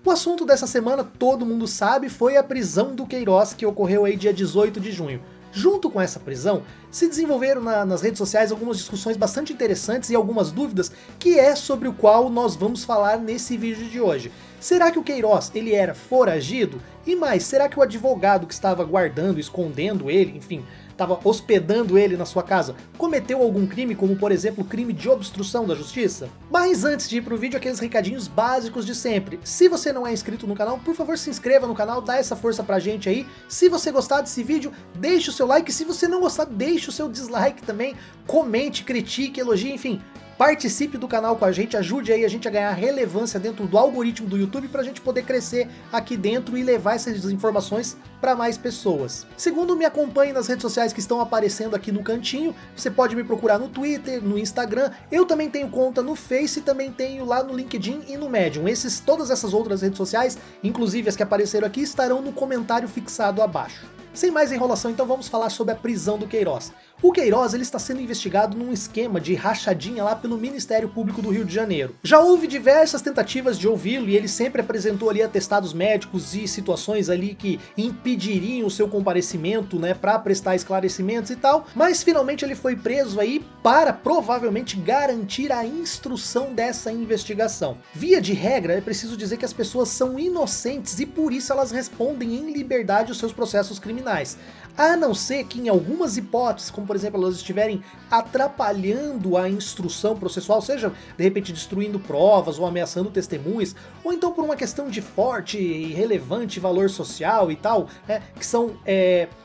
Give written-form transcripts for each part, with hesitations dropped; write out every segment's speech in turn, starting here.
O assunto dessa semana, todo mundo sabe, foi a prisão do Queiroz, que ocorreu aí dia 18 de junho. Junto com essa prisão, se desenvolveram nas redes sociais algumas discussões bastante interessantes e algumas dúvidas, que é sobre o qual nós vamos falar nesse vídeo de hoje. Será que o Queiroz, ele era foragido? E mais, será que o advogado que estava guardando, escondendo ele, enfim, estava hospedando ele na sua casa, cometeu algum crime, como por exemplo o crime de obstrução da justiça? Mas antes de ir pro vídeo, aqueles recadinhos básicos de sempre. Se você não é inscrito no canal, por favor se inscreva no canal, dá essa força pra gente aí. Se você gostar desse vídeo, deixe o seu like, se você não gostar, deixe o seu dislike também, comente, critique, elogie, enfim. Participe do canal com a gente, ajude aí a gente a ganhar relevância dentro do algoritmo do YouTube pra gente poder crescer aqui dentro e levar essas informações para mais pessoas. Segundo, me acompanhe nas redes sociais que estão aparecendo aqui no cantinho, você pode me procurar no Twitter, no Instagram, eu também tenho conta no Face e também tenho lá no LinkedIn e no Medium. Todas essas outras redes sociais, inclusive as que apareceram aqui, estarão no comentário fixado abaixo. Sem mais enrolação, então vamos falar sobre a prisão do Queiroz. O Queiroz, ele está sendo investigado num esquema de rachadinha lá pelo Ministério Público do Rio de Janeiro. Já houve diversas tentativas de ouvi-lo e ele sempre apresentou ali atestados médicos e situações ali que impediriam o seu comparecimento, né, para prestar esclarecimentos e tal, mas finalmente ele foi preso aí para provavelmente garantir a instrução dessa investigação. Via de regra, é preciso dizer que as pessoas são inocentes e por isso elas respondem em liberdade os seus processos criminais. A não ser que em algumas hipóteses, como por exemplo elas estiverem atrapalhando a instrução processual, seja de repente destruindo provas ou ameaçando testemunhas, ou então por uma questão de forte e relevante valor social e tal, né, que são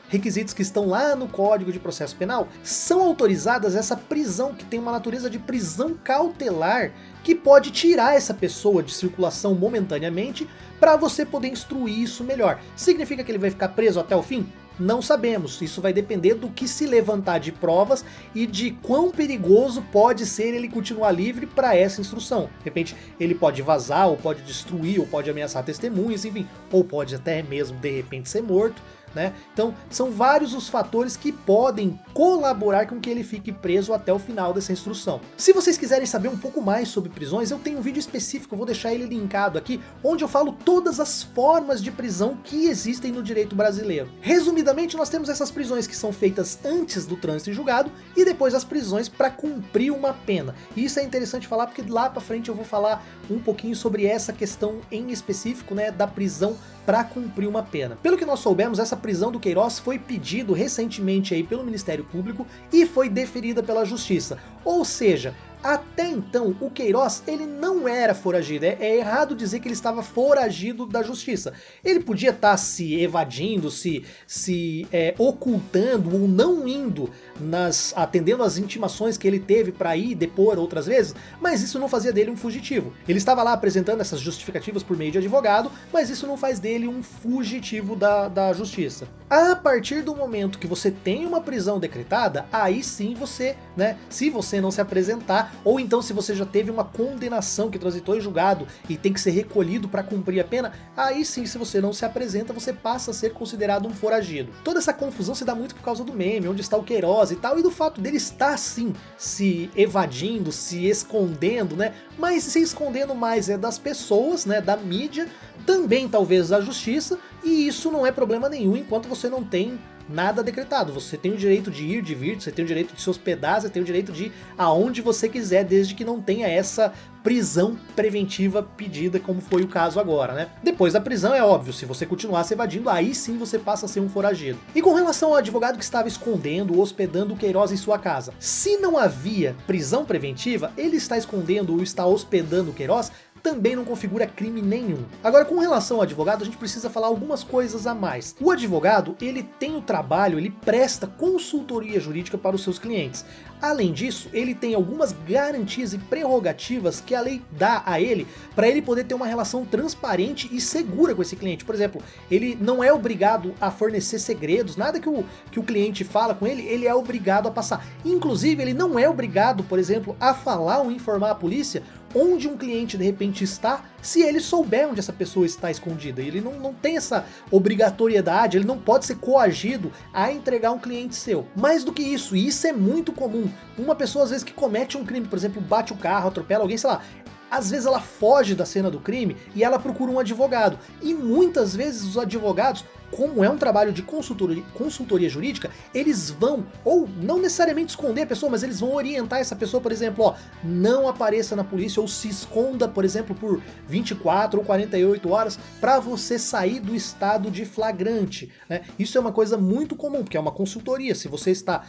requisitos que estão lá no Código de Processo Penal, são autorizadas essa prisão que tem uma natureza de prisão cautelar que pode tirar essa pessoa de circulação momentaneamente para você poder instruir isso melhor. Significa que ele vai ficar preso até o fim? Não sabemos, isso vai depender do que se levantar de provas e de quão perigoso pode ser ele continuar livre para essa instrução. De repente ele pode vazar, ou pode destruir, ou pode ameaçar testemunhas, enfim, ou pode até mesmo de repente ser morto, né? Então são vários os fatores que podem colaborar com que ele fique preso até o final dessa instrução. Se vocês quiserem saber um pouco mais sobre prisões, eu tenho um vídeo específico, eu vou deixar ele linkado aqui, onde eu falo todas as formas de prisão que existem no direito brasileiro. Resumidamente, nós temos essas prisões que são feitas antes do trânsito em julgado e depois as prisões para cumprir uma pena. E isso é interessante falar porque lá para frente eu vou falar um pouquinho sobre essa questão em específico, né, da prisão para cumprir uma pena. Pelo que nós soubemos, essa prisão do Queiroz foi pedido recentemente aí pelo Ministério Público e foi deferida pela Justiça. Ou seja, até então o Queiroz ele não era foragido, é errado dizer que ele estava foragido da justiça. Ele podia estar se evadindo, se ocultando ou não indo atendendo às intimações que ele teve para ir depor outras vezes, mas isso não fazia dele um fugitivo. Ele estava lá apresentando essas justificativas por meio de advogado, mas isso não faz dele um fugitivo da justiça. A partir do momento que você tem uma prisão decretada, aí sim você, né, se você não se apresentar, ou então se você já teve uma condenação que transitou em julgado e tem que ser recolhido para cumprir a pena, aí sim, se você não se apresenta, você passa a ser considerado um foragido. Toda essa confusão se dá muito por causa do meme, onde está o Queiroz e tal, e do fato dele estar sim se evadindo, se escondendo, né, mas se escondendo mais é das pessoas, né, da mídia, também talvez da justiça, e isso não é problema nenhum enquanto você não tem nada decretado. Você tem o direito de ir, de vir, você tem o direito de se hospedar, você tem o direito de ir aonde você quiser, desde que não tenha essa prisão preventiva pedida, como foi o caso agora, né? Depois da prisão, é óbvio, se você continuar se evadindo, aí sim você passa a ser um foragido. E com relação ao advogado que estava escondendo ou hospedando o Queiroz em sua casa, se não havia prisão preventiva, ele está escondendo ou está hospedando o Queiroz, também não configura crime nenhum. Agora, com relação ao advogado, a gente precisa falar algumas coisas a mais. O advogado, ele tem o trabalho, ele presta consultoria jurídica para os seus clientes. Além disso, ele tem algumas garantias e prerrogativas que a lei dá a ele para ele poder ter uma relação transparente e segura com esse cliente. Por exemplo, ele não é obrigado a fornecer segredos, nada que o cliente fala com ele é obrigado a passar. Inclusive, ele não é obrigado, por exemplo, a falar ou informar a polícia onde um cliente de repente está, se ele souber onde essa pessoa está escondida. Ele não tem essa obrigatoriedade, ele não pode ser coagido a entregar um cliente seu. Mais do que isso, e isso é muito comum, uma pessoa às vezes que comete um crime, por exemplo, bate o carro, atropela alguém, sei lá, às vezes ela foge da cena do crime e ela procura um advogado. E muitas vezes os advogados, como é um trabalho de consultoria jurídica, eles vão, ou não necessariamente esconder a pessoa, mas eles vão orientar essa pessoa, por exemplo, ó, não apareça na polícia ou se esconda, por exemplo, por 24 ou 48 horas para você sair do estado de flagrante, né? Isso é uma coisa muito comum, porque é uma consultoria. Se você está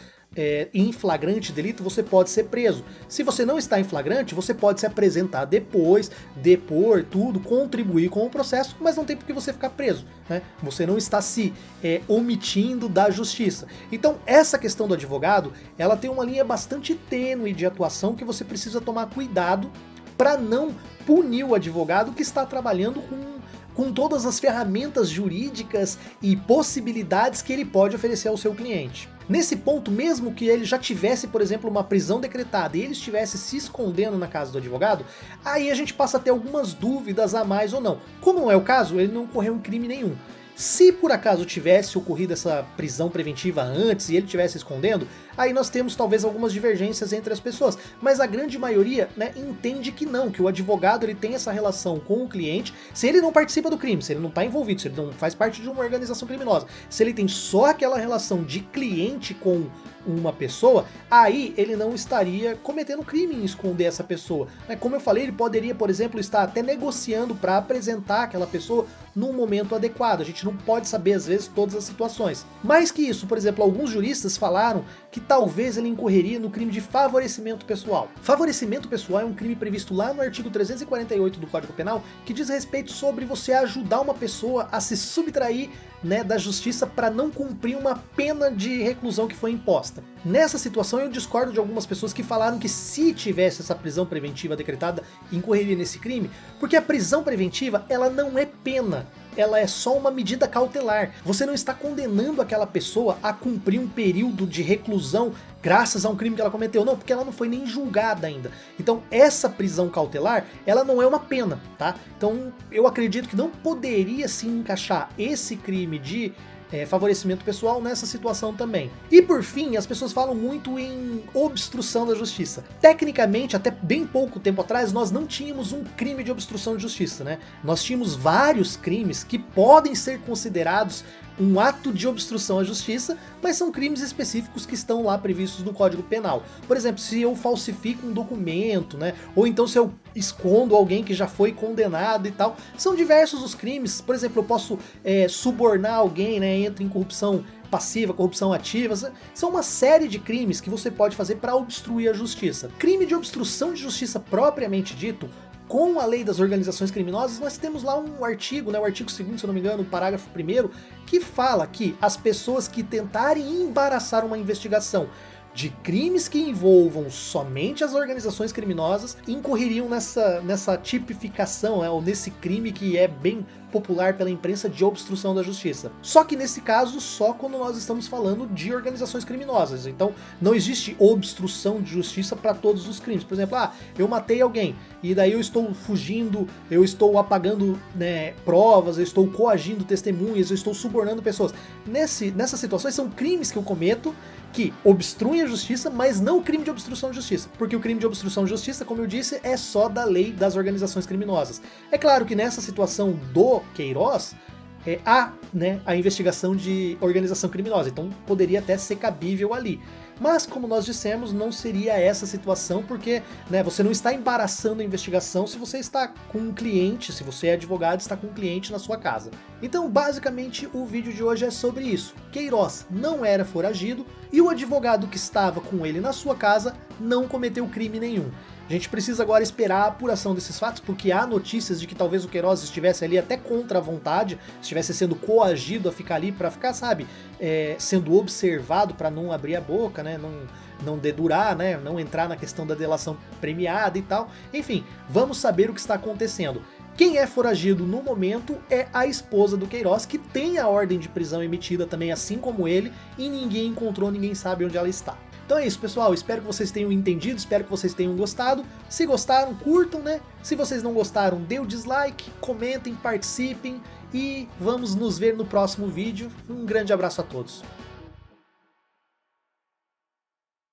em flagrante delito, você pode ser preso. Se você não está em flagrante, você pode se apresentar depois, depor tudo, contribuir com o processo, mas não tem por que você ficar preso, né? Você não está se omitindo da justiça. Então essa questão do advogado, ela tem uma linha bastante tênue de atuação que você precisa tomar cuidado para não punir o advogado que está trabalhando com todas as ferramentas jurídicas e possibilidades que ele pode oferecer ao seu cliente. Nesse ponto, mesmo que ele já tivesse, por exemplo, uma prisão decretada e ele estivesse se escondendo na casa do advogado, aí a gente passa a ter algumas dúvidas a mais ou não. Como não é o caso, ele não correu um crime nenhum. Se por acaso tivesse ocorrido essa prisão preventiva antes e ele estivesse escondendo, aí nós temos talvez algumas divergências entre as pessoas, mas a grande maioria, né, entende que não, que o advogado ele tem essa relação com o cliente, se ele não participa do crime, se ele não está envolvido, se ele não faz parte de uma organização criminosa, se ele tem só aquela relação de cliente com uma pessoa, aí ele não estaria cometendo crime em esconder essa pessoa. Como eu falei, ele poderia, por exemplo, estar até negociando para apresentar aquela pessoa num momento adequado. A gente não pode saber, às vezes, todas as situações. Mais que isso, por exemplo, alguns juristas falaram que talvez ele incorreria no crime de favorecimento pessoal. Favorecimento pessoal é um crime previsto lá no artigo 348 do Código Penal, que diz respeito sobre você ajudar uma pessoa a se subtrair, né, da justiça para não cumprir uma pena de reclusão que foi imposta. Nessa situação eu discordo de algumas pessoas que falaram que se tivesse essa prisão preventiva decretada, incorreria nesse crime, porque a prisão preventiva ela não é pena. Ela é só uma medida cautelar. Você não está condenando aquela pessoa a cumprir um período de reclusão graças a um crime que ela cometeu. Não, porque ela não foi nem julgada ainda. Então essa prisão cautelar, ela não é uma pena, tá? Então eu acredito que não poderia se encaixar esse crime de favorecimento pessoal nessa situação também. E por fim, as pessoas falam muito em obstrução da justiça. Tecnicamente, até bem pouco tempo atrás, nós não tínhamos um crime de obstrução de justiça, né? Nós tínhamos vários crimes que podem ser considerados um ato de obstrução à justiça, mas são crimes específicos que estão lá previstos no Código Penal. Por exemplo, se eu falsifico um documento, né? Ou então se eu escondo alguém que já foi condenado e tal. São diversos os crimes. Por exemplo, eu posso subornar alguém, né? Entra em corrupção passiva, corrupção ativa, são uma série de crimes que você pode fazer para obstruir a justiça. Crime de obstrução de justiça propriamente dito, com a lei das organizações criminosas, nós temos lá um artigo, né, o artigo 2º, se eu não me engano, o parágrafo 1º, que fala que as pessoas que tentarem embaraçar uma investigação de crimes que envolvam somente as organizações criminosas incorreriam nessa tipificação, ou nesse crime que é bem popular pela imprensa de obstrução da justiça. Só que nesse caso, só quando nós estamos falando de organizações criminosas. Então não existe obstrução de justiça para todos os crimes. Por exemplo, eu matei alguém e daí eu estou fugindo, eu estou apagando, né, provas, eu estou coagindo testemunhas, eu estou subornando pessoas. Nessas situações são crimes que eu cometo que obstruem a justiça, mas não o crime de obstrução de justiça. Porque o crime de obstrução de justiça, como eu disse, é só da lei das organizações criminosas. É claro que nessa situação do Queiroz, há, né, a investigação de organização criminosa, então poderia até ser cabível ali. Mas, como nós dissemos, não seria essa situação, porque, né, você não está embaraçando a investigação se você está com um cliente, se você é advogado, está com um cliente na sua casa. Então, basicamente, o vídeo de hoje é sobre isso. Queiroz não era foragido e o advogado que estava com ele na sua casa não cometeu crime nenhum. A gente precisa agora esperar a apuração desses fatos, porque há notícias de que talvez o Queiroz estivesse ali até contra a vontade, estivesse sendo coagido a ficar ali para ficar, sabe, sendo observado para não abrir a boca, né, não dedurar, né, não entrar na questão da delação premiada e tal. Enfim, vamos saber o que está acontecendo. Quem é foragido no momento é a esposa do Queiroz, que tem a ordem de prisão emitida também, assim como ele, e ninguém encontrou, ninguém sabe onde ela está. Então é isso, pessoal, espero que vocês tenham entendido, espero que vocês tenham gostado. Se gostaram, curtam, né? Se vocês não gostaram, dê o dislike, comentem, participem e vamos nos ver no próximo vídeo. Um grande abraço a todos.